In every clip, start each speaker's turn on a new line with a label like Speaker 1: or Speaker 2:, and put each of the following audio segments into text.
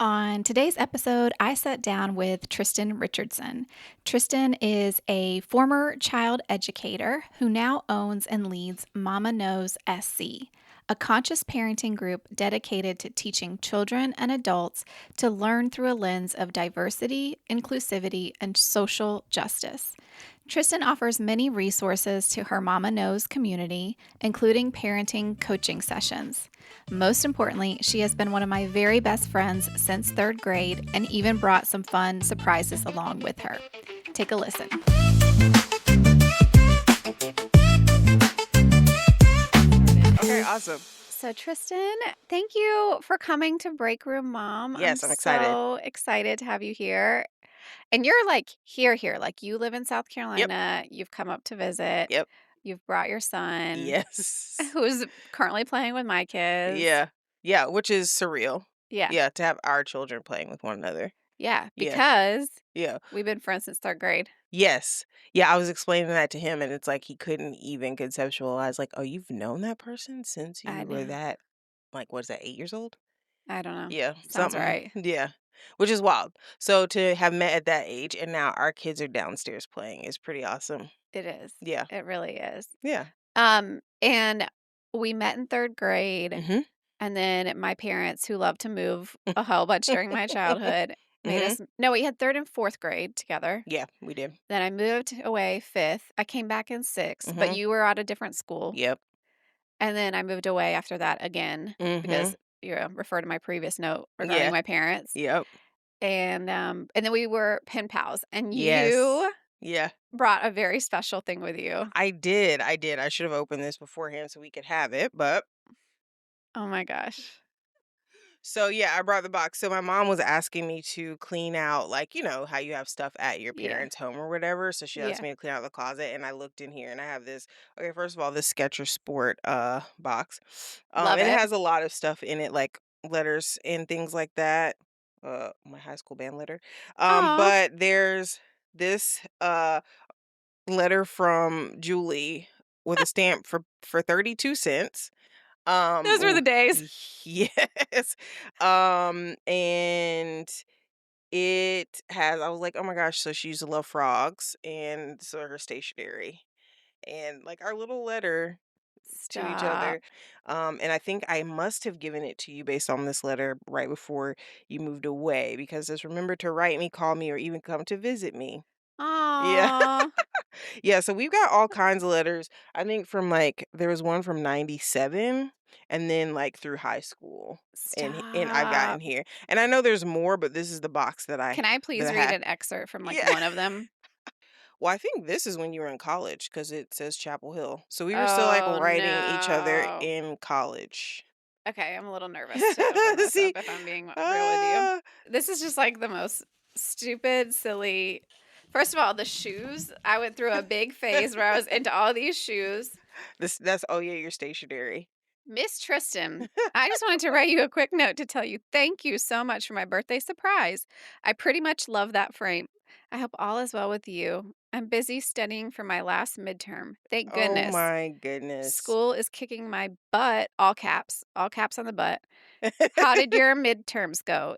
Speaker 1: On today's episode, I sat down with Tristan Richardson. Tristan is a former child educator who now owns and leads Mama Knows SC, a conscious parenting group dedicated to teaching children and adults to learn through a lens of diversity, inclusivity, and social justice. Tristan offers many resources to her Mama Knows community, including parenting coaching sessions. Most importantly, she has been one of my very best friends since third grade and even brought some fun surprises along with her. Take a listen.
Speaker 2: Okay, awesome.
Speaker 1: So, Tristan, thank you for coming to Break Room Mom.
Speaker 2: Yes, I'm excited.
Speaker 1: So excited to have you here. And you're like here. Like you live in South
Speaker 2: Yep,
Speaker 1: Carolina. You've come up to visit.
Speaker 2: yep.
Speaker 1: You've brought your son,
Speaker 2: Yes.
Speaker 1: who's currently playing with my kids.
Speaker 2: Yeah. Yeah, which is surreal.
Speaker 1: Yeah.
Speaker 2: Yeah, to have our children playing with one another.
Speaker 1: Yeah.
Speaker 2: Yeah,
Speaker 1: Because
Speaker 2: yeah.
Speaker 1: we've been friends since third grade.
Speaker 2: Yes. Yeah, I was explaining that to him, and it's like he couldn't even conceptualize, like, "Oh, you've known that person since
Speaker 1: I
Speaker 2: you were
Speaker 1: know.
Speaker 2: that," like, what is that, 8 years old?
Speaker 1: I don't know.
Speaker 2: Yeah,
Speaker 1: Sounds
Speaker 2: something.
Speaker 1: right.
Speaker 2: Yeah, which is wild. So to have met at that age and now our kids are downstairs playing is pretty awesome.
Speaker 1: It is.
Speaker 2: Yeah,
Speaker 1: It really is.
Speaker 2: yeah.
Speaker 1: And we met in third grade.
Speaker 2: Mhm.
Speaker 1: And then my parents, who loved to move a whole bunch during my childhood, made
Speaker 2: Mhm.
Speaker 1: us. No, we had third and fourth grade together.
Speaker 2: Yeah, we did.
Speaker 1: Then I moved away fifth. I came back in sixth, but
Speaker 2: Mhm.
Speaker 1: you were at a different school.
Speaker 2: Yep.
Speaker 1: And then I moved away after that again because
Speaker 2: Mhm.
Speaker 1: refer to my previous note regarding
Speaker 2: Yeah.
Speaker 1: my parents.
Speaker 2: Yep.
Speaker 1: And then we were pen pals, and
Speaker 2: Yes.
Speaker 1: you
Speaker 2: Yeah.
Speaker 1: brought a very special thing with you.
Speaker 2: I did. I should have opened this beforehand so we could have it, but
Speaker 1: Oh my gosh.
Speaker 2: so yeah, I brought the box. So my mom was asking me to clean out, like, how you have stuff at your
Speaker 1: Yeah.
Speaker 2: parents' home or whatever. So she asked
Speaker 1: Yeah.
Speaker 2: me to clean out the closet and I looked in here and I have this. Okay, first of all, this Skechers Sport box.
Speaker 1: Love
Speaker 2: And it
Speaker 1: it.
Speaker 2: has a lot of stuff in it, like letters and things like that. My high school band letter.
Speaker 1: Oh,
Speaker 2: But there's this letter from Julie with a stamp for 32 cents.
Speaker 1: those were
Speaker 2: w-
Speaker 1: the days.
Speaker 2: yes. And it has, I was like, oh my gosh, so she used to love frogs and so her stationery and like our little letter to each
Speaker 1: Stop.
Speaker 2: other. And I think I must have given it to you based on this letter right before you moved away because it's remember to write me, call me, or even come to visit me. Yeah.
Speaker 1: Aw.
Speaker 2: Yeah, so we've got all kinds of letters. I think from like there was one from 97 and then like through high school and I've gotten
Speaker 1: Stop.
Speaker 2: here. And I know there's more, but this is the box
Speaker 1: Can I
Speaker 2: that
Speaker 1: please
Speaker 2: I
Speaker 1: read
Speaker 2: have.
Speaker 1: an excerpt from like
Speaker 2: Yeah.
Speaker 1: one of them?
Speaker 2: Well, I think this is when you were in college cuz it says Chapel Hill. So we were still like
Speaker 1: Oh
Speaker 2: writing each other
Speaker 1: no.
Speaker 2: in college.
Speaker 1: Okay, I'm a little nervous to open this up
Speaker 2: See?
Speaker 1: if I'm being real with you.
Speaker 2: Uh
Speaker 1: This is just like the most stupid, silly. First of all, the shoes. I went through a big phase where I was into all these shoes.
Speaker 2: that's oh yeah, your stationery.
Speaker 1: Miss Tristan, I just wanted to write you a quick note to tell you thank you so much for my birthday surprise. I pretty much love that frame. I hope all is well with you. I'm busy studying for my last midterm. Thank
Speaker 2: Oh
Speaker 1: goodness.
Speaker 2: my goodness.
Speaker 1: School is kicking my butt, all caps on the butt. How did your midterms go?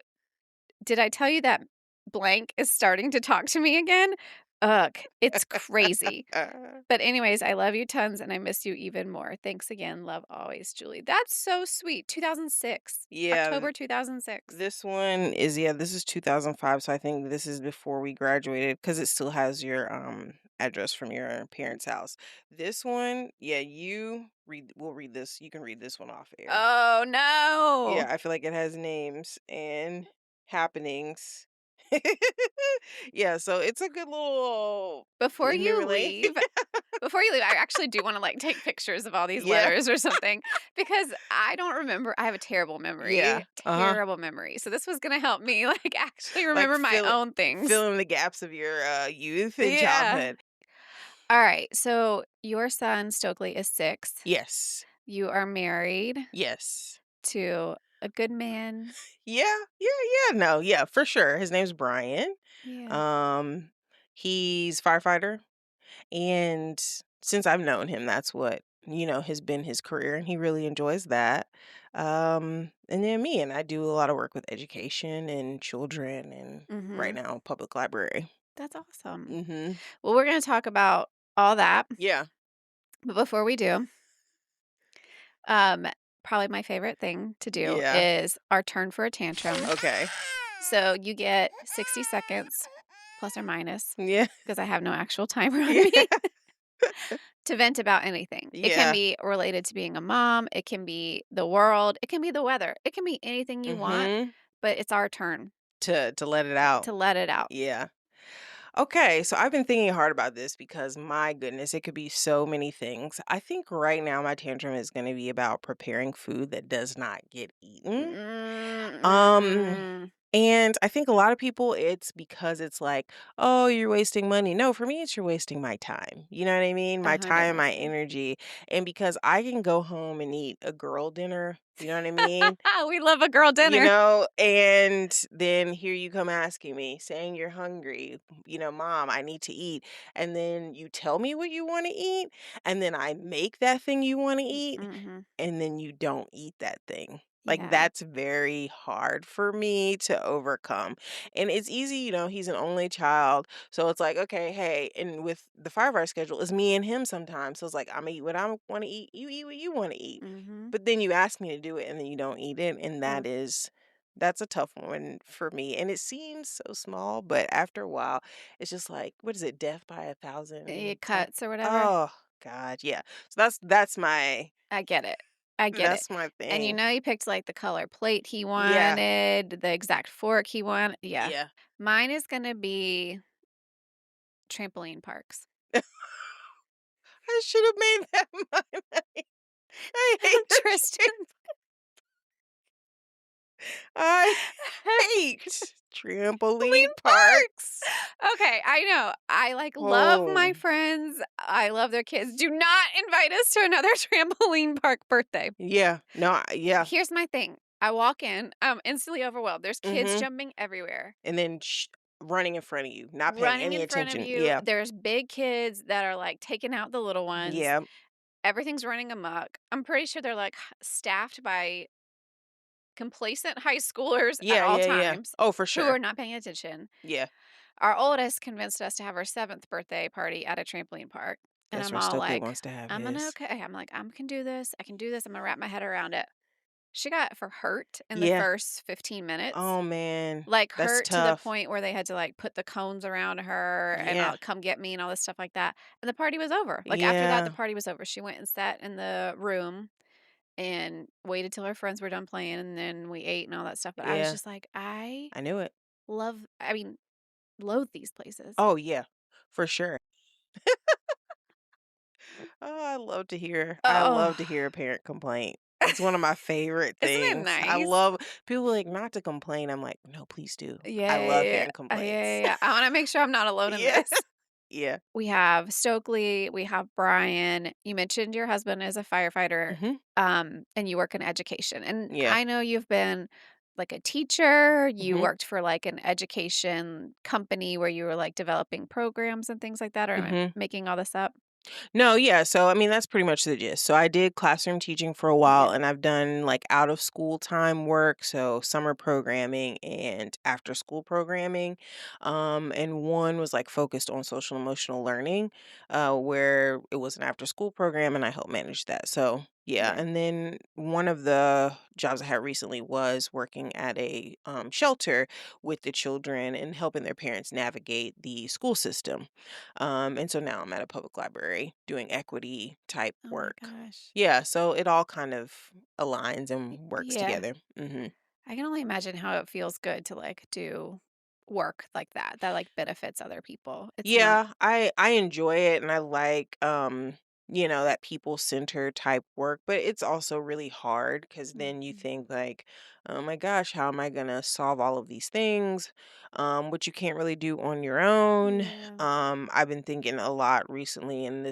Speaker 1: Did I tell you that blank is starting to talk to me again? Ugh, it's crazy. But anyways, I love you tons and I miss you even more. Thanks again. Love always, Julie. That's so sweet. 2006.
Speaker 2: Yeah,
Speaker 1: October 2006.
Speaker 2: this one is this is 2005, so I think this is before we graduated because it still has your address from your parents' house. This one, yeah, we'll read this. You can read this one off air.
Speaker 1: Oh no.
Speaker 2: Yeah, I feel like it has names and happenings. Yeah, so it's a good little
Speaker 1: Before
Speaker 2: can you
Speaker 1: you
Speaker 2: relate?
Speaker 1: leave, I actually do want to like take pictures of all these
Speaker 2: Yeah.
Speaker 1: letters or something because I don't remember. I have a terrible
Speaker 2: Yeah.
Speaker 1: memory.
Speaker 2: Uh-huh.
Speaker 1: Terrible memory. So this was going to help me like actually
Speaker 2: Like
Speaker 1: remember my own things.
Speaker 2: fill in the gaps of your youth and
Speaker 1: Yeah.
Speaker 2: childhood.
Speaker 1: All right. So your son Stokely is 6.
Speaker 2: Yes.
Speaker 1: You are married
Speaker 2: Yes.
Speaker 1: to a good man.
Speaker 2: Yeah, yeah, yeah. No, yeah, for sure. His name's Brian.
Speaker 1: Yeah.
Speaker 2: Um, he's firefighter, and since I've known him, that's what has been his career, and he really enjoys that. And then me, and I do a lot of work with education and children and right
Speaker 1: Mhm.
Speaker 2: now public library.
Speaker 1: That's awesome.
Speaker 2: Mhm.
Speaker 1: Well, we're gonna talk about all that,
Speaker 2: Yeah.
Speaker 1: but before we do, um, probably my favorite thing to do
Speaker 2: Yeah.
Speaker 1: is our turn for a tantrum.
Speaker 2: Okay.
Speaker 1: So you get 60 seconds plus or minus
Speaker 2: Yeah.
Speaker 1: because I have no actual timer on
Speaker 2: Yeah.
Speaker 1: me to vent about anything. It can
Speaker 2: Yeah.
Speaker 1: be related to being a mom, it can be the world, it can be the weather, it can be anything you want,
Speaker 2: Mhm.
Speaker 1: but it's our turn
Speaker 2: To let it out.
Speaker 1: to let it out.
Speaker 2: Yeah. Okay, so I've been thinking hard about this because my goodness, it could be so many things. I think right now my tantrum is going to be about preparing food that does not get eaten. Um
Speaker 1: Mm,
Speaker 2: and I think a lot of people it's because it's like, "Oh, you're wasting money." No, for me it's you're wasting my time. You know what I mean? My time, my
Speaker 1: 100%.
Speaker 2: energy. And because I can go home and eat a girl dinner, you know what I mean?
Speaker 1: We love a girl dinner.
Speaker 2: And then here you come asking me, saying you're hungry, "Mom, I need to eat." And then you tell me what you want to eat, and then I make that thing you want to eat,
Speaker 1: Mhm.
Speaker 2: and then you don't eat that thing. Like,
Speaker 1: Yeah.
Speaker 2: that's very hard for me to overcome. And it's easy, he's an only child. So it's like, okay, hey, and with the 5-hour schedule, it's me and him sometimes. So it's like, I'm gonna eat what I want to eat, you eat what you want to eat.
Speaker 1: Mhm.
Speaker 2: But then you ask me to do it and then you don't eat it. And
Speaker 1: Mm.
Speaker 2: that's a tough one for me. And it seems so small, but after a while, it's just like, what is it, death by a thousand
Speaker 1: It
Speaker 2: cuts?
Speaker 1: cuts or whatever.
Speaker 2: Oh God, yeah. So that's my
Speaker 1: I get it. I get it.
Speaker 2: that's my
Speaker 1: And you
Speaker 2: thing.
Speaker 1: know he picked, like, the color plate he
Speaker 2: Yeah,
Speaker 1: wanted, the exact fork he want yeah.
Speaker 2: yeah.
Speaker 1: Mine is gonna be trampoline parks.
Speaker 2: I should have made that mine. I hate the
Speaker 1: Tristan
Speaker 2: I hate trampoline
Speaker 1: Trampoline
Speaker 2: parks.
Speaker 1: parks! Okay, I know. I, like, love
Speaker 2: Oh,
Speaker 1: my friends. I love their kids. Do not invite us to another trampoline park birthday.
Speaker 2: yeah. No, yeah.
Speaker 1: Here's my thing. I walk in, I'm instantly overwhelmed. There's kids
Speaker 2: Mhm.
Speaker 1: jumping everywhere,
Speaker 2: And then running in front of you, not paying
Speaker 1: running
Speaker 2: any
Speaker 1: in front of
Speaker 2: attention.
Speaker 1: you.
Speaker 2: Yeah.
Speaker 1: There's big kids that are, like, taking out the little ones.
Speaker 2: Yeah.
Speaker 1: Everything's running amok. I'm pretty sure they're, like, staffed by complacent high schoolers at
Speaker 2: Yeah,
Speaker 1: all
Speaker 2: yeah, yeah.
Speaker 1: times
Speaker 2: Oh, for
Speaker 1: who
Speaker 2: sure.
Speaker 1: are not paying attention.
Speaker 2: Yeah.
Speaker 1: Our oldest convinced us to have our 7th birthday party at a trampoline park, and
Speaker 2: Guess
Speaker 1: I'm
Speaker 2: our
Speaker 1: all
Speaker 2: still kid
Speaker 1: like,
Speaker 2: wants to have
Speaker 1: "I'm gonna
Speaker 2: his.
Speaker 1: okay." I'm like, "I can do this. I can do this. I'm gonna wrap my head around it." She got for hurt in the
Speaker 2: Yeah.
Speaker 1: first 15 minutes.
Speaker 2: Oh, man.
Speaker 1: Like,
Speaker 2: That's
Speaker 1: hurt to the
Speaker 2: tough.
Speaker 1: point where they had to, like, put the cones around her and
Speaker 2: Yeah.
Speaker 1: I'll "Come get me," and all this stuff like that, and the party was over. Like, after that, the
Speaker 2: Yeah.
Speaker 1: party was over. She went and sat in the room and waited till her friends were done playing, and then we ate and all that stuff, but I was
Speaker 2: Yeah.
Speaker 1: just like, "I
Speaker 2: I knew it.
Speaker 1: I mean, loathe these places."
Speaker 2: Oh, yeah. For sure. Oh, I
Speaker 1: Oh,
Speaker 2: love to hear a parent complaint. It's one of my favorite
Speaker 1: isn't it
Speaker 2: things. I
Speaker 1: nice?
Speaker 2: love people like not to complain. I'm like, no, please do. I love
Speaker 1: Yeah,
Speaker 2: hearing
Speaker 1: yeah,
Speaker 2: complaints.
Speaker 1: yeah. I wanna make sure I'm not alone in
Speaker 2: Yeah.
Speaker 1: this.
Speaker 2: Yeah.
Speaker 1: We have Stokely, we have Brian. You mentioned your husband is a firefighter,
Speaker 2: Hmm.
Speaker 1: and you work in education, and
Speaker 2: Yeah.
Speaker 1: I know you've been, like, a teacher, you
Speaker 2: Hmm.
Speaker 1: worked for, like, an education company where you were, like, developing programs and things like that, or am I
Speaker 2: Hmm.
Speaker 1: making all this up?
Speaker 2: No, yeah. So, I mean, that's pretty much the gist. So, I did classroom teaching for a
Speaker 1: Yeah.
Speaker 2: while and I've done like out of school time work. So, summer programming and after school programming. And one was like focused on social emotional learning, where it was an after school program and I helped manage that. So, yeah.
Speaker 1: Yeah.
Speaker 2: And then one of the jobs I had recently was working at a shelter with the children and helping their parents navigate the school system. And so now I'm at a public library doing equity type
Speaker 1: Oh my
Speaker 2: work.
Speaker 1: gosh.
Speaker 2: Yeah, so it all kind of aligns
Speaker 1: Y
Speaker 2: and works
Speaker 1: yeah.
Speaker 2: together.
Speaker 1: I can only imagine how it feels good to, like, do work like that, like, benefits other people. It's not
Speaker 2: Yeah, I enjoy it and I like that people center type work, but it's also really hard cuz then you
Speaker 1: Mhm.
Speaker 2: think like, "Oh my gosh, how am I going to solve all of these things?" Which you can't really do on your own.
Speaker 1: Yeah.
Speaker 2: I've been thinking a lot recently in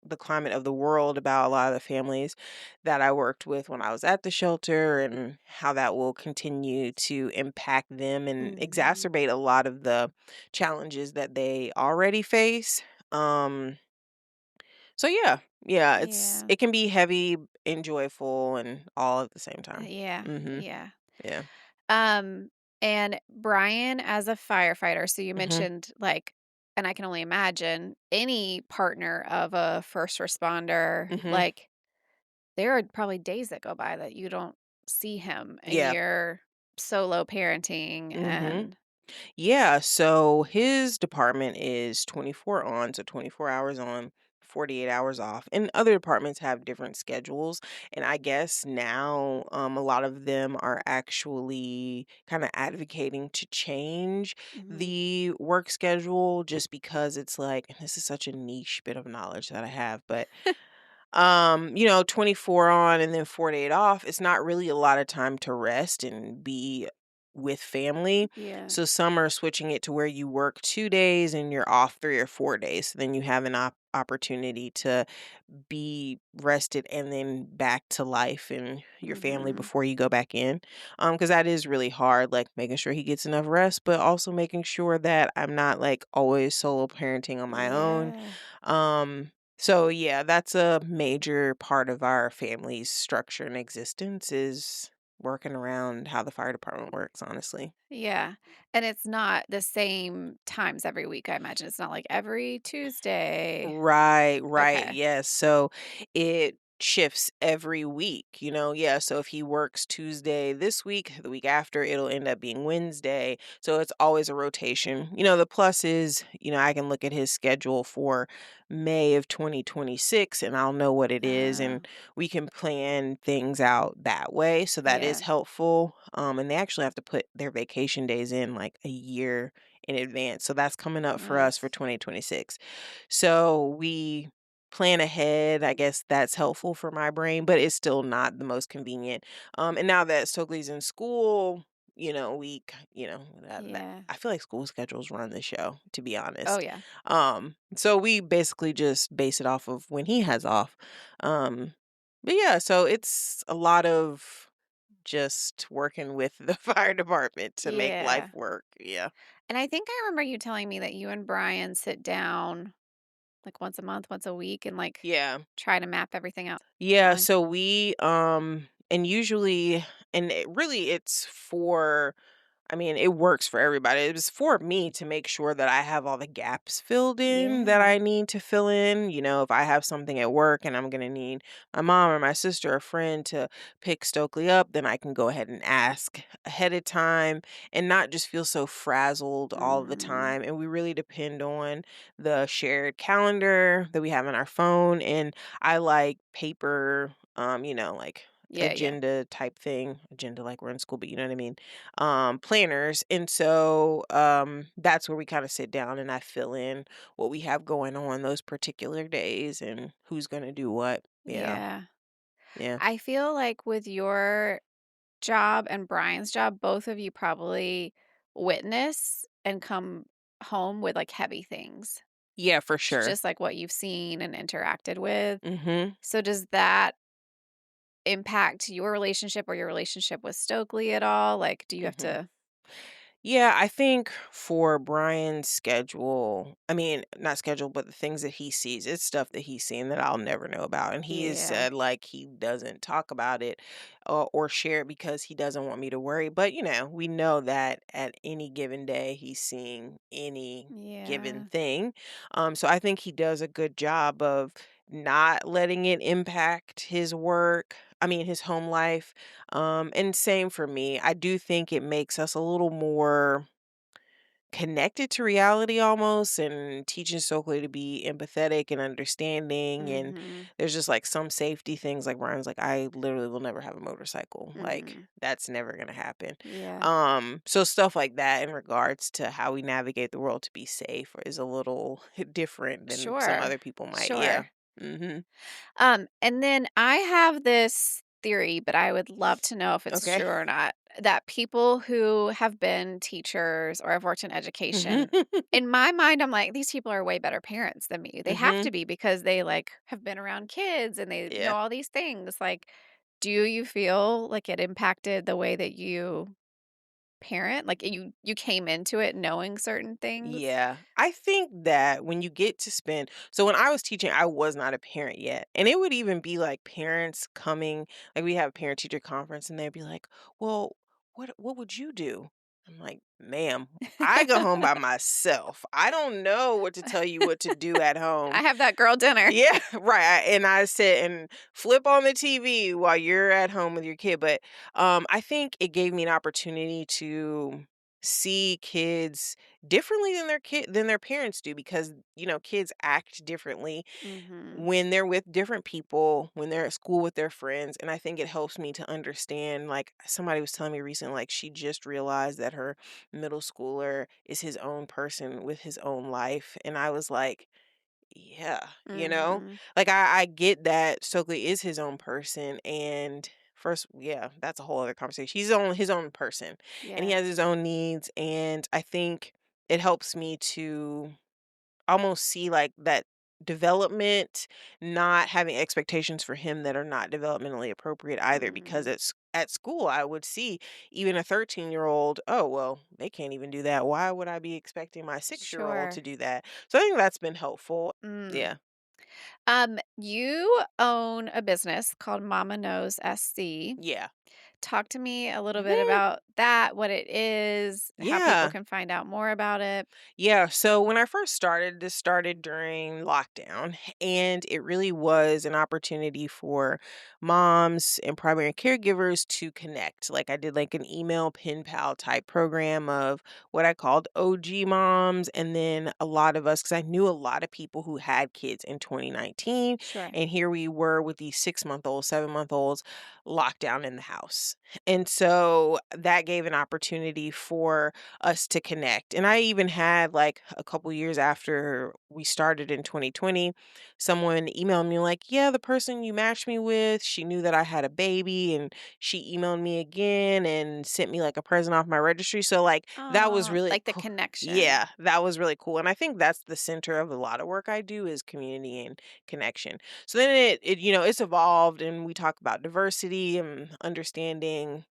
Speaker 2: the climate of the world about a lot of the families that I worked with when I was at the shelter and how that will continue to impact them and
Speaker 1: Mhm.
Speaker 2: exacerbate a lot of the challenges that they already face. Um, So yeah, yeah,
Speaker 1: Yeah.
Speaker 2: it can be heavy and joyful and all at the same time.
Speaker 1: Yeah.
Speaker 2: Mhm.
Speaker 1: Yeah.
Speaker 2: Yeah.
Speaker 1: Um, and Brian as a firefighter, so you
Speaker 2: Mhm.
Speaker 1: mentioned, like, and I can only imagine any partner of a first responder,
Speaker 2: Mhm.
Speaker 1: like, there are probably days that go by that you don't see him and
Speaker 2: Yeah.
Speaker 1: you're solo parenting
Speaker 2: Mhm.
Speaker 1: and
Speaker 2: Yeah, so his department is 24 on, so 24 hours on, 48 hours off. And other departments have different schedules. And I guess now a lot of them are actually kind of advocating to change
Speaker 1: mhm.
Speaker 2: the work schedule just because it's like, and this is such a niche bit of knowledge that I have, but 24 on and then 48 off, it's not really a lot of time to rest and be with family.
Speaker 1: Yeah.
Speaker 2: So some are switching it to where you work 2 days and you're off 3 or 4 days. So then you have an opportunity to be rested and then back to life and your family
Speaker 1: Mhm.
Speaker 2: before you go back in. Because that is really hard, like making sure he gets enough rest, but also making sure that I'm not like always solo parenting on my own.
Speaker 1: Yeah.
Speaker 2: So yeah, that's a major part of our family's structure and existence is working around how the fire department works, honestly.
Speaker 1: Yeah. And it's not the same times every week, I imagine. It's not like every Tuesday.
Speaker 2: Right, right.
Speaker 1: Okay.
Speaker 2: Yes. So it shifts every week, Yeah. So if he works Tuesday this week, the week after, it'll end up being Wednesday. So it's always a rotation. The plus is, I can look at his schedule for May of 2026 and I'll know what it is.
Speaker 1: Uh,
Speaker 2: And we can plan things out that way. So that is
Speaker 1: yeah.
Speaker 2: helpful. And they actually have to put their vacation days in like a year in advance. So that's coming up for us for
Speaker 1: Nice.
Speaker 2: 2026. So we plan ahead. I guess that's helpful for my brain, but it's still not the most convenient. And now that Stokely's in school,
Speaker 1: Yeah.
Speaker 2: I feel like school schedules run the show, to be
Speaker 1: Oh,
Speaker 2: honest.
Speaker 1: yeah.
Speaker 2: So we basically just base it off of when he has off. Um, but yeah, so it's a lot of just working with the fire department to make life
Speaker 1: Yeah.
Speaker 2: work. Yeah.
Speaker 1: And I think I remember you telling me that you and Brian sit down like once a month, once a week, and like
Speaker 2: Yeah.
Speaker 1: try to map everything out.
Speaker 2: Yeah,
Speaker 1: Fine.
Speaker 2: so we and usually and it really it's for I mean, it works for everybody. It was for me to make sure that I have all the gaps filled in that
Speaker 1: Yeah.
Speaker 2: I need to fill in. If I have something at work and I'm going to need my mom or my sister or friend to pick Stokely up, then I can go ahead and ask ahead of time and not just feel so frazzled all the
Speaker 1: Mhm.
Speaker 2: time. And we really depend on the shared calendar that we have on our phone. And I like paper, like
Speaker 1: Yeah, yeah.
Speaker 2: agenda like we're in school, but you know what I mean, planners. And so that's where we kind of sit down and I fill in what we have going on those particular days and who's going to do what. Yeah.
Speaker 1: Yeah.
Speaker 2: Yeah.
Speaker 1: I feel like with your job and Brian's job, both of you probably witness and come home with like heavy things,
Speaker 2: Yeah, for sure.
Speaker 1: just like what you've seen and interacted with.
Speaker 2: Mhm.
Speaker 1: So does that impact your relationship or your relationship with Stokely at all? Like, do you have
Speaker 2: Mhm.
Speaker 1: to
Speaker 2: Yeah, I think for Brian's schedule, I mean, not schedule, but the things that he sees, it's stuff that he's seen that I'll never know about. And he has
Speaker 1: Yeah.
Speaker 2: said like he doesn't talk about it or share it because he doesn't want me to worry. But, we know that at any given day, he's seeing any given
Speaker 1: Yeah.
Speaker 2: thing. So I think he does a good job of not letting it impact his work. I mean, his home life, and same for me. I do think it makes us a little more connected to reality almost and teaching Stokely to be empathetic and understanding. And
Speaker 1: Mhm.
Speaker 2: there's just like some safety things like Brian's like, I literally will never have a motorcycle. Like
Speaker 1: Mhm.
Speaker 2: that's never gonna happen.
Speaker 1: Yeah.
Speaker 2: So stuff like that in regards to how we navigate the world to be safe is a little different than some
Speaker 1: Sure.
Speaker 2: other people might. Yeah.
Speaker 1: Sure.
Speaker 2: Mm-hmm.
Speaker 1: And then I have this theory, but I would love to know if it's
Speaker 2: Okay.
Speaker 1: true or not, that people who have been teachers or have worked in education,
Speaker 2: Mm-hmm.
Speaker 1: in my mind, I'm like, these people are way better parents than me. They have
Speaker 2: Mm-hmm.
Speaker 1: to be because they like have been around kids and they know
Speaker 2: Yeah.
Speaker 1: all these things. Like, do you feel like it impacted the way that you parent? Like, you came into it knowing certain things?
Speaker 2: Yeah. I think that when you get to spend so when I was teaching, I was not a parent yet. And it would even be like parents coming, like we have a parent teacher conference and they'd be like, "Well, what would you do?" I'm like, "Ma'am, I go home by myself. I don't know what to tell you what to do at home."
Speaker 1: I have that girl dinner.
Speaker 2: Yeah, right. And I sit and flip on the TV while you're at home with your kid. But I think it gave me an opportunity to see kids differently than their parents do because kids act differently
Speaker 1: Mhm.
Speaker 2: when they're with different people, when they're at school with their friends. And I think it helps me to understand, like somebody was telling me recently, like she just realized that her middle schooler is his own person with his own life. And I was like, yeah,
Speaker 1: Mhm.
Speaker 2: like I get that Stokely is his own person, and first, yeah, that's a whole other conversation. He's on his own person, and he
Speaker 1: Yes.
Speaker 2: has his own needs, and I think it helps me to almost see like that development, not having expectations for him that are not developmentally appropriate either. Because
Speaker 1: Mm.
Speaker 2: at school, I would see even a 13-year-old, oh well, they can't even do that. Why would I be expecting my 6-year-old to
Speaker 1: Sure.
Speaker 2: do that? So I think that's been helpful.
Speaker 1: Mm.
Speaker 2: Yeah.
Speaker 1: You own a business called Mama Knows SC.
Speaker 2: Yeah.
Speaker 1: Talk to me a little bit
Speaker 2: Mhm.
Speaker 1: about that, what it is, how people
Speaker 2: Yeah.
Speaker 1: can find out more about it.
Speaker 2: Yeah, so when I first started, this started during lockdown, and it really was an opportunity for moms and primary caregivers to connect. Like I did like an email pen pal type program of what I called OG moms, and then a lot of us, because I knew a lot of people who had kids in 2019,
Speaker 1: Sure.
Speaker 2: and here we were with these 6-month olds, 7-month olds locked down in the house. And so that gave an opportunity for us to connect. And I even had like a couple years after we started in 2020, someone emailed me like, "Yeah, the person you matched me with, she knew that I had a baby and she emailed me again and sent me like a present off my registry." So like that was
Speaker 1: Oh,
Speaker 2: really
Speaker 1: like the
Speaker 2: cool.
Speaker 1: connection.
Speaker 2: Yeah, that was really cool. And I think that's the center of a lot of work I do is community and connection. So then it's evolved and we talk about diversity and understanding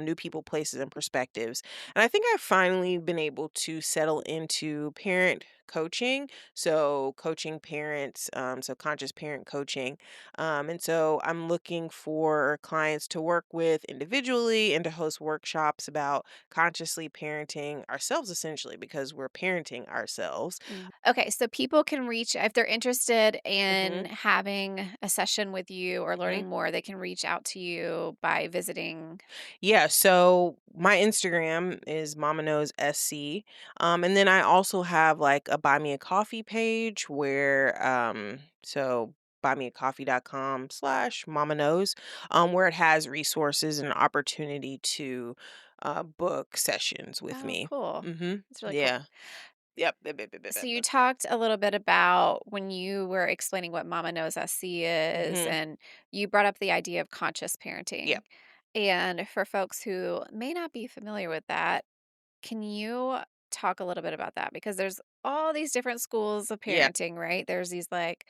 Speaker 2: new people, places, and perspectives. And I think I've finally been able to settle into parent coaching. So, coaching parents, so conscious parent coaching. And so, I'm looking for clients to work with individually and to host workshops about consciously parenting ourselves, essentially, because we're parenting ourselves.
Speaker 1: Mhm. Okay, so people can reach if they're interested
Speaker 2: Hmm.
Speaker 1: in having a session with you or
Speaker 2: Hmm.
Speaker 1: learning more, they can reach out to you by visiting.
Speaker 2: Yeah, so my Instagram is Mama Knows SC. And then I also have like a buy me a coffee page where so buymeacoffee.com/slash mama knows, where it has resources and opportunity to book sessions with
Speaker 1: Oh,
Speaker 2: me.
Speaker 1: cool.
Speaker 2: Mm-hmm.
Speaker 1: That's really cool.
Speaker 2: Yeah. Yep. Yep, yep, yep, yep,
Speaker 1: So
Speaker 2: yep,
Speaker 1: you
Speaker 2: yep.
Speaker 1: talked a little bit about when you were explaining what Mama Knows SC is,
Speaker 2: Mm-hmm.
Speaker 1: and you brought up the idea of conscious
Speaker 2: Yep.
Speaker 1: parenting. And for folks who may not be familiar with that, can you talk a little bit about that? Because there's all these different schools of
Speaker 2: Yeah.
Speaker 1: parenting, right? There's these like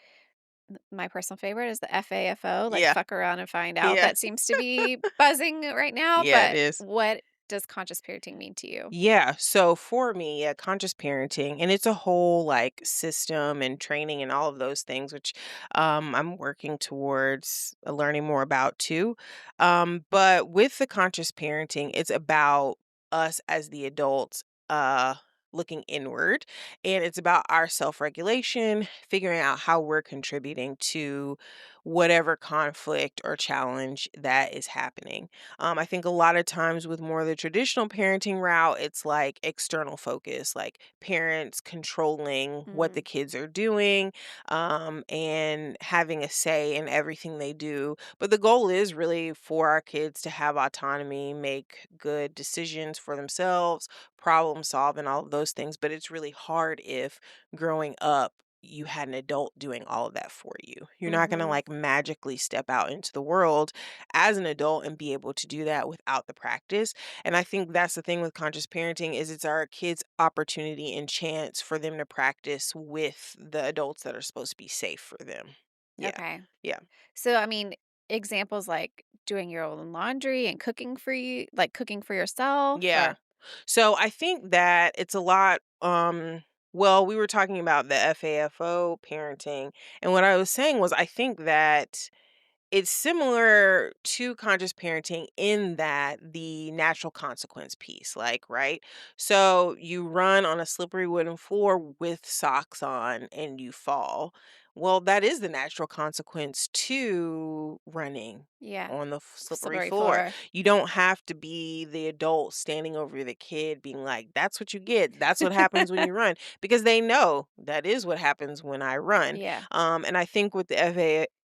Speaker 1: my personal favorite is the FAFO, like
Speaker 2: Yeah.
Speaker 1: fuck around and find out.
Speaker 2: Yeah.
Speaker 1: That seems to be buzzing right now,
Speaker 2: Yeah, it
Speaker 1: but
Speaker 2: is.
Speaker 1: what does conscious parenting mean to you?
Speaker 2: Yeah, so for me, yeah, conscious parenting, and it's a whole like system and training and all of those things, which I'm working towards learning more about too. But with the conscious parenting, it's about us as the adults looking inward, and it's about our self-regulation, figuring out how we're contributing to whatever conflict or challenge that is happening. I think a lot of times with more of the traditional parenting route, it's like external focus, like parents controlling what the
Speaker 1: Mhm.
Speaker 2: kids are doing, and having a say in everything they do. But the goal is really for our kids to have autonomy, make good decisions for themselves, problem solve, and all of those things. But it's really hard if growing up, you had an adult doing all of that for you. You're not going to
Speaker 1: Mhm.
Speaker 2: like magically step out into the world as an adult and be able to do that without the practice. And I think that's the thing with conscious parenting is it's our kids' opportunity and chance for them to practice with the adults that are supposed to be safe for them. Yeah.
Speaker 1: Okay.
Speaker 2: Yeah.
Speaker 1: So, I mean, examples like doing your own laundry and cooking for you, like cooking for yourself
Speaker 2: Yeah.
Speaker 1: or
Speaker 2: So I think that it's a lot well, we were talking about the FAFO parenting, and what I was saying was I think that it's similar to conscious parenting in that the natural consequence piece, like, right? So you run on a slippery wooden floor with socks on and you fall. Well, that is the natural consequence to running
Speaker 1: Yeah.
Speaker 2: on the slippery
Speaker 1: Slippery
Speaker 2: floor.
Speaker 1: floor.
Speaker 2: You don't have to be the adult standing over the kid being like, that's what you get. That's what happens when you run, because they know that is what happens when I run.
Speaker 1: Yeah.
Speaker 2: And I think with the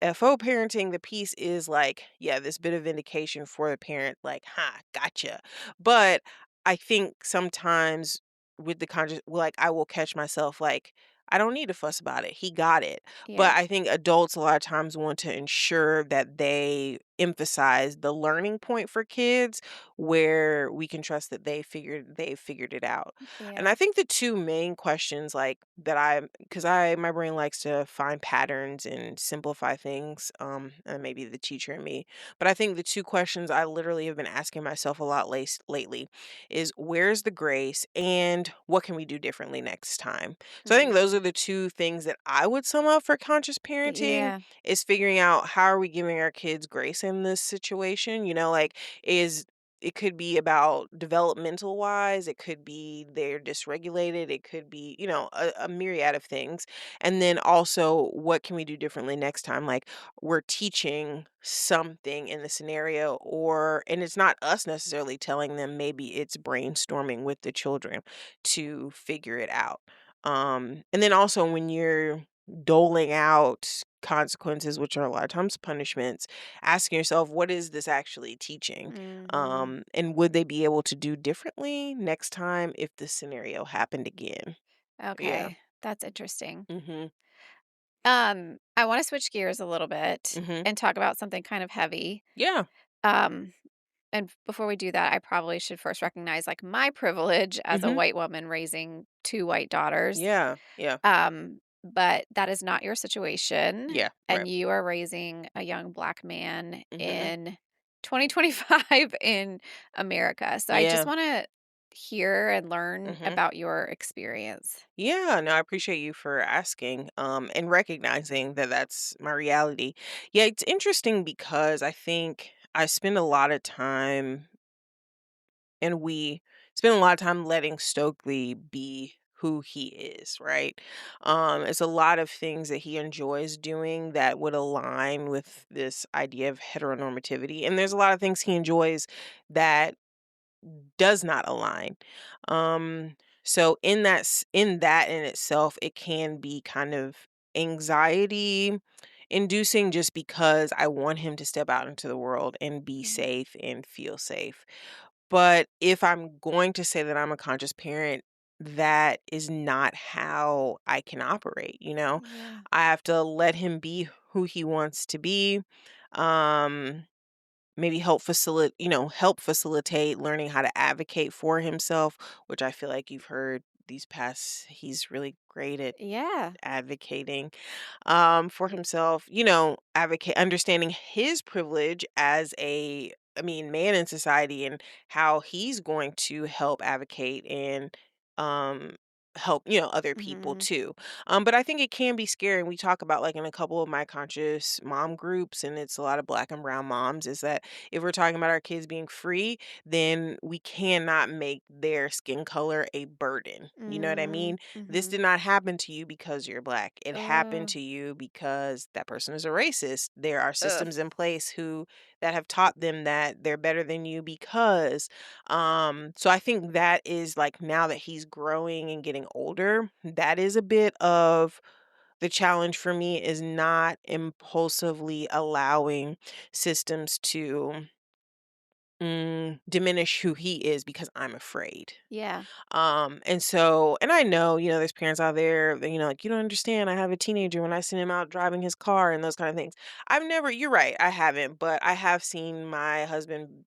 Speaker 2: FO parenting, the piece is like, yeah, this bit of vindication for the parent, like, ha, gotcha. But I think sometimes with the conscious, like, I will catch myself like, I don't need to fuss about it. He got it.
Speaker 1: Yeah.
Speaker 2: But I think adults a lot of times want to ensure that they emphasize the learning point for kids where we can trust that they figured it out. And
Speaker 1: Yeah.
Speaker 2: I think the two main questions like that I because I my brain likes to find patterns and simplify things, and maybe the teacher in me. But I think the two questions I literally have been asking myself a lot lately is where's the grace and what can we do differently next time? So I think those are
Speaker 1: Mm.
Speaker 2: the two things that I would sum up for conscious parenting
Speaker 1: Yeah.
Speaker 2: is figuring out how are we giving our kids grace in this situation? Like is it could be about developmental wise, it could be they're dysregulated, it could be, a myriad of things. And then also, what can we do differently next time? Like, we're teaching something in the scenario, and it's not us necessarily telling them, maybe it's brainstorming with the children to figure it out. And then also, when you're doling out consequences, which are a lot of times punishments, asking yourself, what is this actually teaching?
Speaker 1: Mhm.
Speaker 2: And would they be able to do differently next time if this scenario happened again? Yeah.
Speaker 1: Okay. That's interesting.
Speaker 2: Mhm.
Speaker 1: I wanna switch gears a little bit
Speaker 2: Mhm.
Speaker 1: and talk about something kind of heavy.
Speaker 2: Yeah.
Speaker 1: Um, and before we do that, I probably should first recognize, like, my privilege as a
Speaker 2: Mhm.
Speaker 1: white woman raising 2 white daughters.
Speaker 2: Yeah. Yeah.
Speaker 1: But that is not your situation,
Speaker 2: Yeah.
Speaker 1: and
Speaker 2: Right.
Speaker 1: you are raising a young Black man
Speaker 2: Mhm.
Speaker 1: in 2025 in America. So I just
Speaker 2: Yeah.
Speaker 1: wanna hear and learn
Speaker 2: Mhm.
Speaker 1: about your experience.
Speaker 2: Yeah, no, I appreciate you for asking, and recognizing that that's my reality. Yeah, it's interesting because I think I spend a lot of time and we spend a lot of time letting Stokely be who he is, right? It's a lot of things that he enjoys doing that would align with this idea of heteronormativity. And there's a lot of things he enjoys that does not align. Um, so in that in itself, it can be kind of anxiety inducing just because I want him to step out into the world and be
Speaker 1: Mhm.
Speaker 2: safe and feel safe. But if I'm going to say that I'm a conscious parent, that is not how I can operate.
Speaker 1: Yeah.
Speaker 2: I have to let him be who he wants to be. Um Maybe help facilitate learning how to advocate for himself, which I feel like you've heard these past he's really great at
Speaker 1: Yeah.
Speaker 2: advocating for himself, advocate understanding his privilege as man in society and how he's going to help advocate and um help, other people
Speaker 1: Mhm.
Speaker 2: too. But I think it can be scary. And we talk about like in a couple of my conscious mom groups, and it's a lot of black and brown moms, is that if we're talking about our kids being free, then we cannot make their skin color a burden. You know what I
Speaker 1: Mm,
Speaker 2: mean? This
Speaker 1: mhm.
Speaker 2: did not happen to you because you're black. It happened
Speaker 1: Ugh.
Speaker 2: to you because that person is a racist. There are
Speaker 1: Ugh.
Speaker 2: systems in place who that have taught them that they're better than you because so I think that is like now that he's growing and getting older, that is a bit of the challenge for me is not impulsively allowing systems to diminish who he is because I'm afraid.
Speaker 1: Yeah.
Speaker 2: And I know, there's parents out there that, like, you don't understand. I have a teenager when I send him out driving his car and those kind of things. You're right, I haven't, but I have seen my husband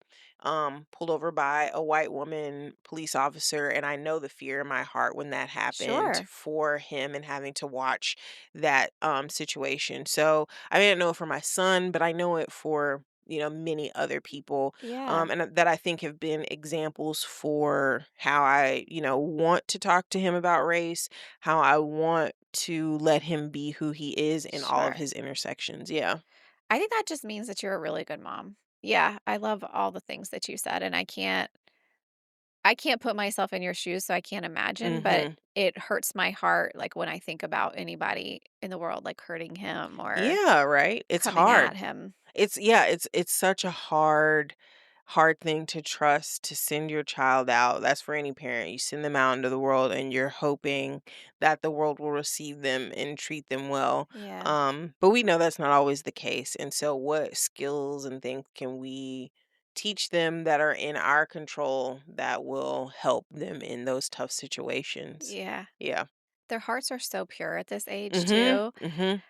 Speaker 2: pulled over by a white woman police officer, and I know the fear in my heart when that happened
Speaker 1: Sure.
Speaker 2: for him and having to watch that situation. So I didn't know it for my son, but I know it for many other people,
Speaker 1: Yeah.
Speaker 2: and that I think have been examples for how I, want to talk to him about race, how I want to let him be who he is in all of
Speaker 1: Sure.
Speaker 2: his intersections. Yeah.
Speaker 1: I think that just means that you're a really good mom. Yeah, I love all the things that you said, and I can't put myself in your shoes, so I can't imagine, but
Speaker 2: Mhm.
Speaker 1: it hurts my heart, like, when I think about anybody in the world, like, hurting him or
Speaker 2: Yeah, right? It's
Speaker 1: coming
Speaker 2: hard.
Speaker 1: at him.
Speaker 2: It's such a hard thing to trust to send your child out. That's for any parent. You send them out into the world and you're hoping that the world will receive them and treat them well.
Speaker 1: Yeah.
Speaker 2: But we know that's not always the case. And so what skills and things can we teach them that are in our control that will help them in those tough situations?
Speaker 1: Yeah.
Speaker 2: Yeah.
Speaker 1: Their hearts are so pure at this age
Speaker 2: Mhm.
Speaker 1: too.
Speaker 2: Mhm.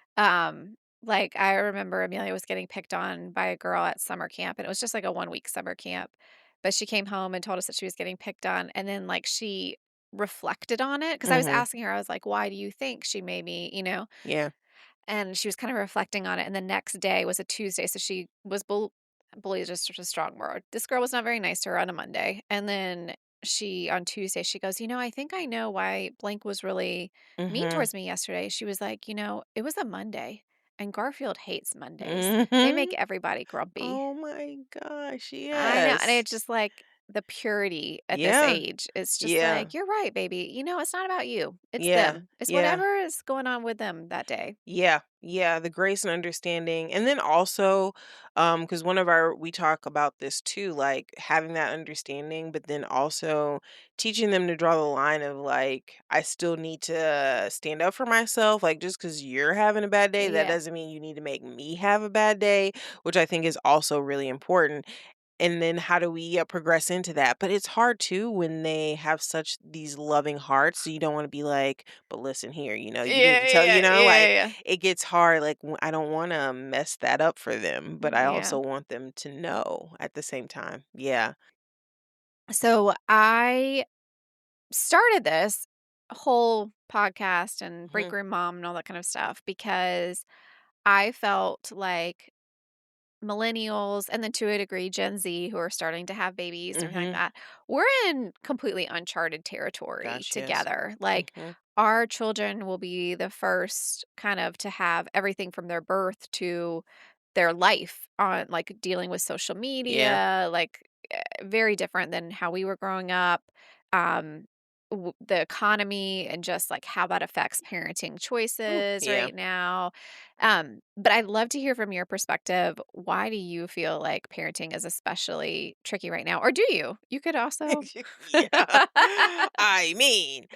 Speaker 1: Like, I remember Amelia was getting picked on by a girl at summer camp, and it was just like a one-week summer camp, but she came home and told us that she was getting picked on, and then, like, she reflected on it because I was
Speaker 2: Mhm.
Speaker 1: asking her, I was like, "Why do you think she made me," you know?
Speaker 2: Yeah.
Speaker 1: And she was kind of reflecting on it, and the next day was a Tuesday, so she was bullied is just a strong word. This girl was not very nice to her on a Monday, and then she on Tuesday, she goes, I think I know why blank was really mean
Speaker 2: Mhm.
Speaker 1: towards me yesterday." She was like, it was a Monday, and Garfield hates Mondays. They make
Speaker 2: Mhm.
Speaker 1: everybody grumpy."
Speaker 2: Oh my gosh,
Speaker 1: I know, and
Speaker 2: yes.
Speaker 1: it's just like the purity at this
Speaker 2: Yeah,
Speaker 1: age. It's just
Speaker 2: yeah,
Speaker 1: like, "You're right, baby. It's not about you. It's
Speaker 2: yeah,
Speaker 1: them. It's
Speaker 2: yeah.
Speaker 1: whatever is going on with them that day."
Speaker 2: Yeah, yeah, the grace and understanding. And then also, because one of our we talk about this too, like having that understanding, but then also teaching them to draw the line of like, I still need to stand up for myself. Like just because you're having a bad day, that
Speaker 1: Yeah.
Speaker 2: doesn't mean you need to make me have a bad day, which I think is also really important. And then how do we progress into that? But it's hard too when they have such these loving hearts. So you don't want to be like, but listen here, you need
Speaker 1: Yeah,
Speaker 2: to tell,
Speaker 1: yeah,
Speaker 2: like
Speaker 1: yeah,
Speaker 2: it gets hard. Like I don't want to mess that up for them, but I
Speaker 1: yeah.
Speaker 2: also want them to know at the same time. Yeah.
Speaker 1: So I started this whole podcast and break
Speaker 2: Hmm.
Speaker 1: room mom and all that kind of stuff because I felt like millennials and then to a degree Gen Z who are starting to have babies and everything like
Speaker 2: Hmm.
Speaker 1: that, we're in completely uncharted territory
Speaker 2: Gosh, yes.
Speaker 1: together. Like
Speaker 2: Hmm.
Speaker 1: our children will be the first kind of to have everything from their birth to their life on like dealing with social
Speaker 2: Yeah.
Speaker 1: media, like very different than how we were growing up. Um, the economy and just like how that affects parenting
Speaker 2: Ooh,
Speaker 1: choices
Speaker 2: yeah.
Speaker 1: right now. But I'd love to hear from your perspective. Why do you feel like parenting is especially tricky right now? Or do you? You could also.
Speaker 2: Yeah. I mean,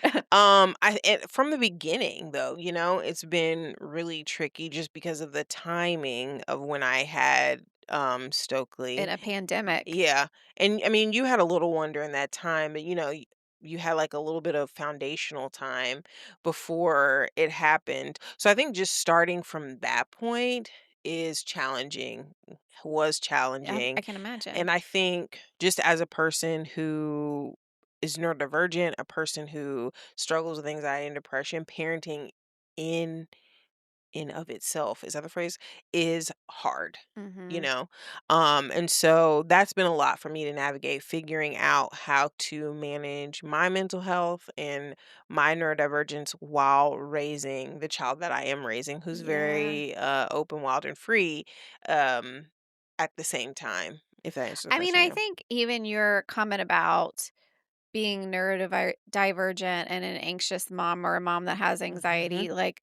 Speaker 2: from the beginning though, it's been really tricky just because of the timing of when I had
Speaker 1: In
Speaker 2: Stokely.
Speaker 1: a pandemic.
Speaker 2: Yeah. And I mean, you had a little one during that time, but you had like a little bit of foundational time before it happened. So I think just starting from that point is challenging, was
Speaker 1: I
Speaker 2: challenging.
Speaker 1: can imagine.
Speaker 2: And I think just as a person who is neurodivergent, a person who struggles with anxiety and depression, parenting in of itself, is that the phrase? Is hard, you
Speaker 1: Hmm.
Speaker 2: know? And so that's been a lot for me to navigate, figuring out how to manage my mental health and my neurodivergence while raising the child that I am raising, who's
Speaker 1: Yeah.
Speaker 2: very open, wild, and free, um, at the same time, if that answers the
Speaker 1: I mean,
Speaker 2: question,
Speaker 1: I
Speaker 2: yeah.
Speaker 1: think even your comment about being neurodivergent and an anxious mom or a mom that has
Speaker 2: Hmm.
Speaker 1: anxiety, like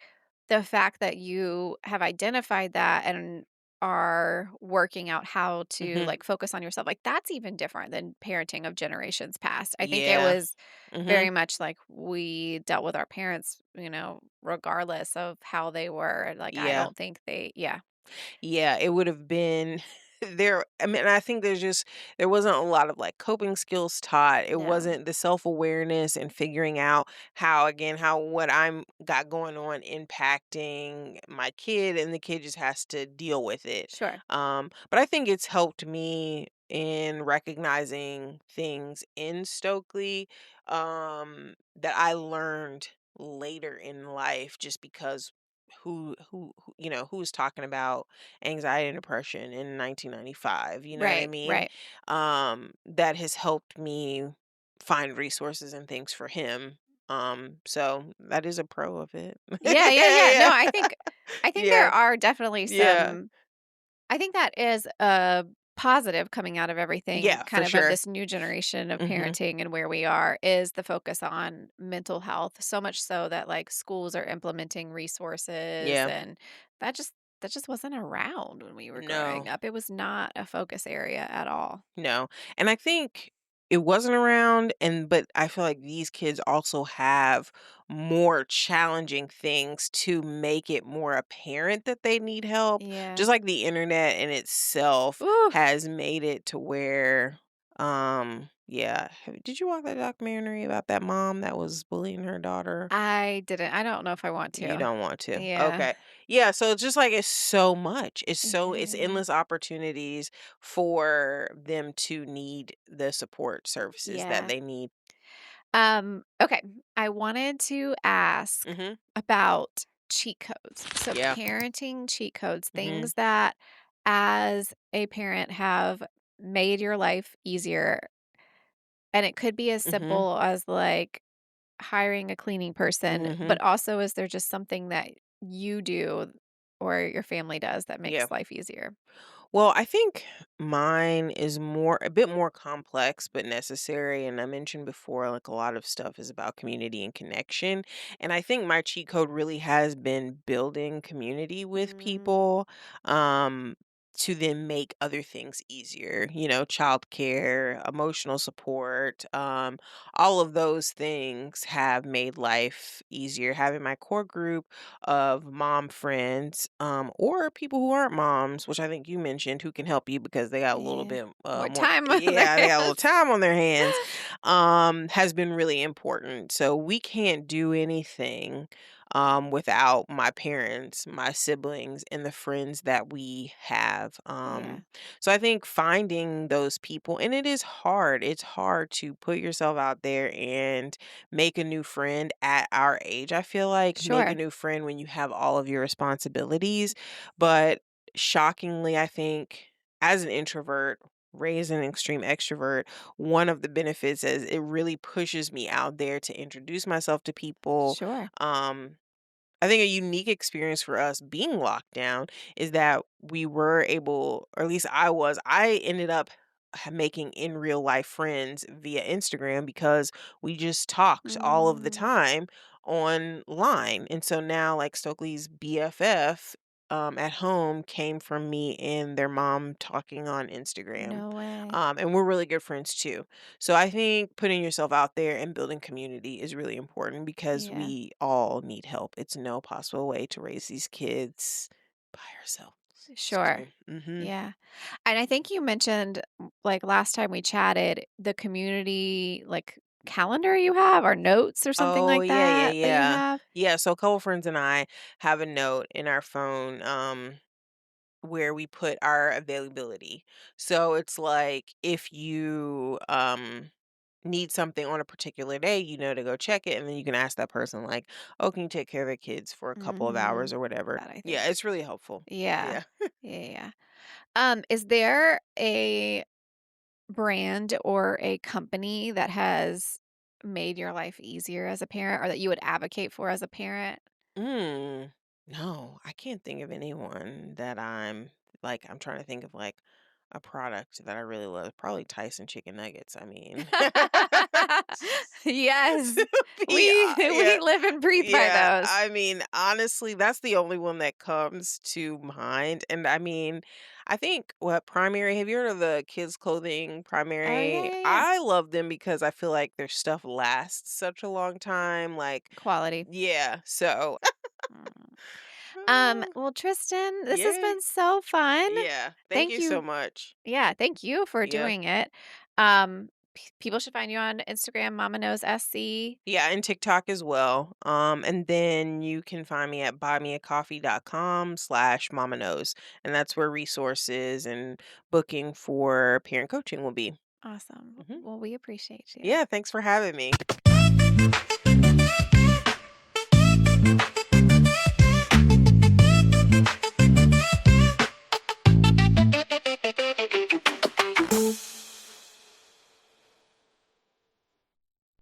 Speaker 1: the fact that you have identified that and are working out how to
Speaker 2: Hmm.
Speaker 1: like focus on yourself, like that's even different than parenting of generations past. I think it
Speaker 2: Yeah.
Speaker 1: was
Speaker 2: Hmm.
Speaker 1: very much like we dealt with our parents, regardless of how they were. Like, I
Speaker 2: Yeah.
Speaker 1: don't think yeah.
Speaker 2: Yeah, it would have been there. I mean, I think there wasn't a lot of like coping skills taught. It
Speaker 1: No,
Speaker 2: wasn't the self-awareness and figuring out how what I'm got going on impacting my kid, and the kid just has to deal with it.
Speaker 1: sure.
Speaker 2: But I think it's helped me in recognizing things in Stokely that I learned later in life just because who's talking about anxiety and depression in 1995, you know what I
Speaker 1: Right,
Speaker 2: mean?
Speaker 1: right.
Speaker 2: That has helped me find resources and things for him. So that is a pro of it.
Speaker 1: Yeah, yeah, yeah. No,
Speaker 2: Yeah.
Speaker 1: I think there
Speaker 2: Yeah.
Speaker 1: are definitely
Speaker 2: Yeah.
Speaker 1: some. I think that is a positive coming out of everything,
Speaker 2: Yeah, for
Speaker 1: kind of
Speaker 2: sure.
Speaker 1: this new generation of
Speaker 2: Mhm.
Speaker 1: parenting and where we are, is the focus on mental health. So much so that like schools are implementing resources,
Speaker 2: Yeah.
Speaker 1: and that just that just wasn't around when we were
Speaker 2: No.
Speaker 1: growing up. It was not a focus area at all.
Speaker 2: No. And I think it wasn't around, but I feel like these kids also have more challenging things to make it more apparent that they need help.
Speaker 1: Yeah.
Speaker 2: Just like the internet in itself
Speaker 1: Ooh,
Speaker 2: has made it to where yeah. Did you watch that documentary about that mom that was bullying her daughter?
Speaker 1: I didn't. I don't know if I want
Speaker 2: You
Speaker 1: to.
Speaker 2: don't want to.
Speaker 1: Yeah.
Speaker 2: Okay. Yeah, so it's just like it's so much. It's
Speaker 1: Yeah.
Speaker 2: endless opportunities for them to need the support services that
Speaker 1: Yeah.
Speaker 2: they need.
Speaker 1: Okay. I wanted to ask
Speaker 2: Mhm.
Speaker 1: about cheat codes. So
Speaker 2: Yeah.
Speaker 1: parenting cheat codes,
Speaker 2: Mhm.
Speaker 1: things that as a parent have made your life easier. And it could be as
Speaker 2: Mhm.
Speaker 1: simple as like hiring a cleaning person,
Speaker 2: Mhm.
Speaker 1: but also is there just something that you do or your family does that
Speaker 2: Yeah.
Speaker 1: makes life easier?
Speaker 2: Well, I think mine is a bit more complex but necessary. And I mentioned before, like a lot of stuff is about community and connection. And I think my cheat code really has been building community with
Speaker 1: Mm,
Speaker 2: people, to then make other things easier, childcare, emotional support, all of those things have made life easier. Having my core group of mom friends, or people who aren't moms, which I think you mentioned, who can help you because they got a little
Speaker 1: yeah.
Speaker 2: bit
Speaker 1: More
Speaker 2: more.
Speaker 1: time on their
Speaker 2: Yeah, they got a little
Speaker 1: hands.
Speaker 2: time on their hands. Has been really important. So we can't do anything without my parents, my siblings, and the friends that we have.
Speaker 1: Yeah.
Speaker 2: So I think finding those people, and it is hard. It's hard to put yourself out there and make a new friend at our age. I feel like make a
Speaker 1: Sure.
Speaker 2: new friend when you have all of your responsibilities. But shockingly, I think as an introvert, raised an extreme extrovert, one of the benefits is it really pushes me out there to introduce myself to people.
Speaker 1: Sure.
Speaker 2: Um, I think a unique experience for us being locked down is that we were able, or at least I ended up making in real life friends via Instagram because we just talked all of the
Speaker 1: Mm,
Speaker 2: time online. And so now, like Stokely's BFF at home came from me and their mom talking on Instagram.
Speaker 1: no way.
Speaker 2: And we're really good friends too. So I think putting yourself out there and building community is really important because
Speaker 1: Yeah.
Speaker 2: we all need help. It's no possible way to raise these kids by ourselves.
Speaker 1: Sure.
Speaker 2: So, mhm.
Speaker 1: Yeah. And I think you mentioned, like, last time we chatted, the community, like, calendar you have or notes or something
Speaker 2: Oh,
Speaker 1: like
Speaker 2: yeah, yeah,
Speaker 1: that you
Speaker 2: yeah.
Speaker 1: have?
Speaker 2: Yeah, so a couple friends and I have a note in our phone, where we put our availability. So it's like if you need something on a particular day, to go check it, and then you can ask that person like, "Oh, can you take care of the kids for a couple of hours
Speaker 1: Mhm.
Speaker 2: or whatever?"
Speaker 1: That I
Speaker 2: Yeah,
Speaker 1: think.
Speaker 2: it's really helpful.
Speaker 1: Yeah.
Speaker 2: Yeah.
Speaker 1: Yeah, yeah. Is there a brand or a company that has made your life easier as a parent or that you would advocate for as a parent?
Speaker 2: Mm. No, I can't think of anyone that I'm trying to think of like a product that I really love. Probably Tyson chicken nuggets. I mean,
Speaker 1: Yes. We
Speaker 2: yeah.
Speaker 1: we live and breathe by
Speaker 2: Yeah,
Speaker 1: those.
Speaker 2: I mean, honestly, that's the only one that comes to mind. And I mean, I think what Primary, have you heard of the kids' clothing
Speaker 1: Oh, yeah,
Speaker 2: Primary?
Speaker 1: yeah, yeah.
Speaker 2: I love them because I feel like their stuff lasts such a long time. Like,
Speaker 1: Quality.
Speaker 2: yeah, so
Speaker 1: Mm.
Speaker 2: uh,
Speaker 1: Well, Tristan, this has
Speaker 2: yeah,
Speaker 1: been so fun.
Speaker 2: yeah. Thank
Speaker 1: Thank
Speaker 2: you so
Speaker 1: you.
Speaker 2: much.
Speaker 1: Yeah, thank you for
Speaker 2: Yeah.
Speaker 1: doing it. People should find you on Instagram, Mama Knows SC.
Speaker 2: Yeah, and TikTok as well. And then you can find me at buymeacoffee.com/mama knows. And that's where resources and booking for parent coaching will be.
Speaker 1: Awesome.
Speaker 2: Hmm.
Speaker 1: Well, we appreciate you.
Speaker 2: Yeah, thanks for having me.